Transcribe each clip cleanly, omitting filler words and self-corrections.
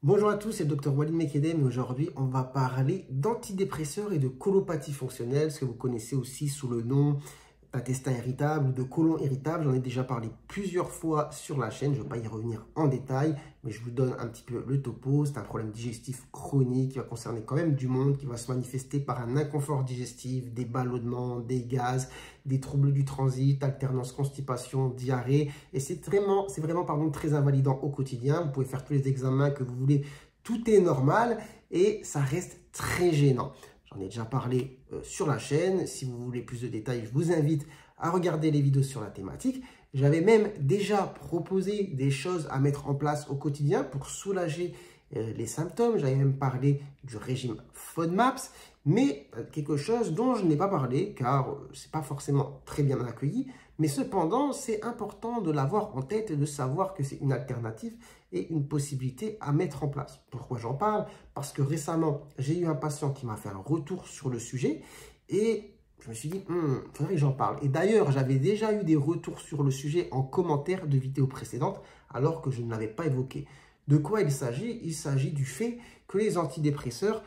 Bonjour à tous, c'est le Dr Walid Mekedem et aujourd'hui on va parler d'antidépresseurs et de colopathie fonctionnelle, ce que vous connaissez aussi sous le nom d'intestin irritable ou de côlon irritable. J'en ai déjà parlé plusieurs fois sur la chaîne, je ne vais pas y revenir en détail, mais je vous donne un petit peu le topo. C'est un problème digestif chronique qui va concerner quand même du monde, qui va se manifester par un inconfort digestif, des ballonnements, des gaz, des troubles du transit, alternance constipation, diarrhée. Et c'est vraiment très invalidant au quotidien. Vous pouvez faire tous les examens que vous voulez, tout est normal et ça reste très gênant. J'en ai déjà parlé sur la chaîne. Si vous voulez plus de détails, je vous invite à regarder les vidéos sur la thématique. J'avais même déjà proposé des choses à mettre en place au quotidien pour soulager les symptômes. J'avais même parlé du régime FODMAPs, mais quelque chose dont je n'ai pas parlé car ce n'est pas forcément très bien accueilli. Mais cependant, c'est important de l'avoir en tête et de savoir que c'est une alternative et une possibilité à mettre en place. Pourquoi j'en parle? Parce que récemment, j'ai eu un patient qui m'a fait un retour sur le sujet et je me suis dit, il faudrait que j'en parle. Et d'ailleurs, j'avais déjà eu des retours sur le sujet en commentaire de vidéos précédentes alors que je ne l'avais pas évoqué. De quoi il s'agit? Il s'agit du fait que les antidépresseurs,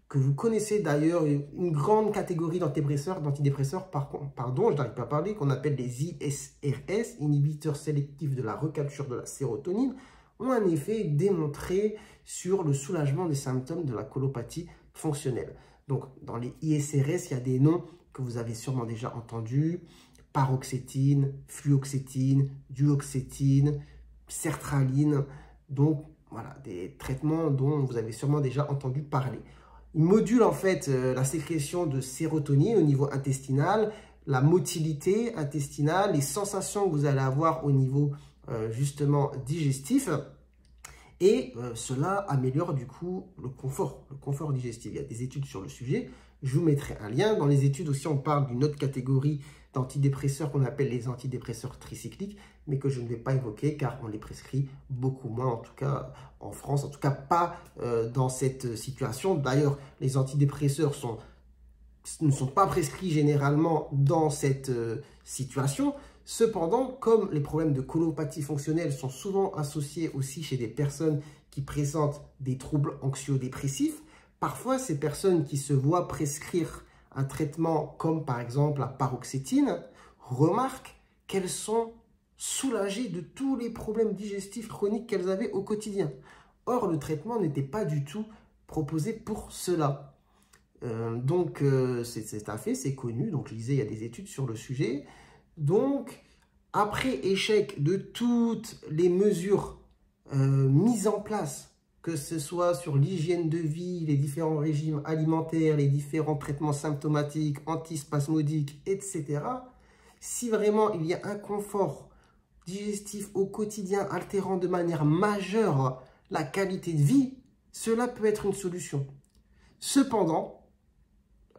que vous connaissez d'ailleurs, une grande catégorie d'antidépresseurs, je n'arrive pas à parler, qu'on appelle les ISRS, inhibiteurs sélectifs de la recapture de la sérotonine, ont un effet démontré sur le soulagement des symptômes de la colopathie fonctionnelle. Donc, dans les ISRS, il y a des noms que vous avez sûrement déjà entendus: paroxétine, fluoxétine, duoxétine, sertraline. Donc, voilà, des traitements dont vous avez sûrement déjà entendu parler. Il module en fait la sécrétion de sérotonine au niveau intestinal, la motilité intestinale, les sensations que vous allez avoir au niveau justement digestif. Et cela améliore du coup le confort digestif. Il y a des études sur le sujet. Je vous mettrai un lien. Dans les études aussi, on parle d'une autre catégorie d'antidépresseurs qu'on appelle les antidépresseurs tricycliques, mais que je ne vais pas évoquer car on les prescrit beaucoup moins, en tout cas en France, en tout cas pas dans cette situation. D'ailleurs, les antidépresseurs ne sont pas prescrits généralement dans cette situation. Cependant, comme les problèmes de colopathie fonctionnelle sont souvent associés aussi chez des personnes qui présentent des troubles anxio-dépressifs, parfois ces personnes qui se voient prescrire un traitement comme par exemple la paroxétine remarquent qu'elles sont soulagées de tous les problèmes digestifs chroniques qu'elles avaient au quotidien. Or, le traitement n'était pas du tout proposé pour cela. C'est un fait, c'est connu. Donc, je disais, il y a des études sur le sujet. Donc, après échec de toutes les mesures mises en place, que ce soit sur l'hygiène de vie, les différents régimes alimentaires, les différents traitements symptomatiques, antispasmodiques, etc., si vraiment il y a un confort digestif au quotidien altérant de manière majeure la qualité de vie, cela peut être une solution. Cependant,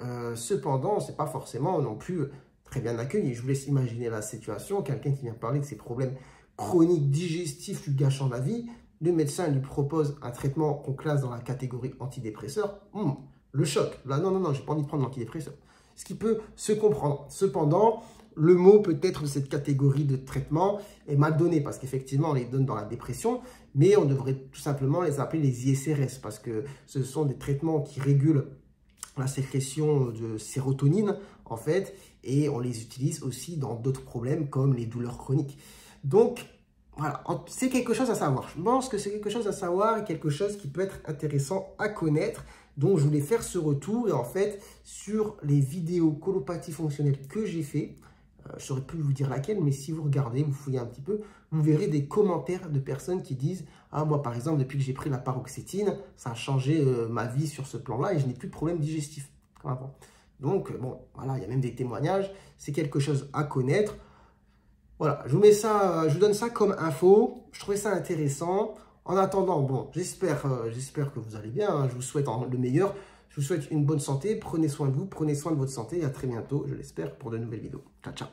ce n'est pas forcément non plus très bien accueilli. Je vous laisse imaginer la situation. Quelqu'un qui vient parler de ses problèmes chroniques digestifs lui gâchant la vie. Le médecin lui propose un traitement qu'on classe dans la catégorie antidépresseur. Le choc. Là, non, j'ai pas envie de prendre l'antidépresseur. Ce qui peut se comprendre. Cependant, le mot peut-être de cette catégorie de traitement est mal donné parce qu'effectivement, on les donne dans la dépression, mais on devrait tout simplement les appeler les ISRS parce que ce sont des traitements qui régulent la sécrétion de sérotonine en fait, et on les utilise aussi dans d'autres problèmes comme les douleurs chroniques. Donc voilà, c'est quelque chose à savoir. Je pense que c'est quelque chose à savoir et quelque chose qui peut être intéressant à connaître. Donc je voulais faire ce retour et en fait sur les vidéos colopathie fonctionnelle que j'ai fait, je ne saurais plus vous dire laquelle, mais si vous regardez, vous fouillez un petit peu, vous verrez des commentaires de personnes qui disent « Ah, moi, par exemple, depuis que j'ai pris la paroxétine, ça a changé ma vie sur ce plan-là et je n'ai plus de problème digestif comme avant. » Donc, bon, voilà, il y a même des témoignages. C'est quelque chose à connaître. Voilà, je vous donne ça comme info. Je trouvais ça intéressant. En attendant, bon, j'espère que vous allez bien. Hein. Je vous souhaite le meilleur. Je vous souhaite une bonne santé. Prenez soin de vous, prenez soin de votre santé. Et à très bientôt, je l'espère, pour de nouvelles vidéos. Ciao, ciao.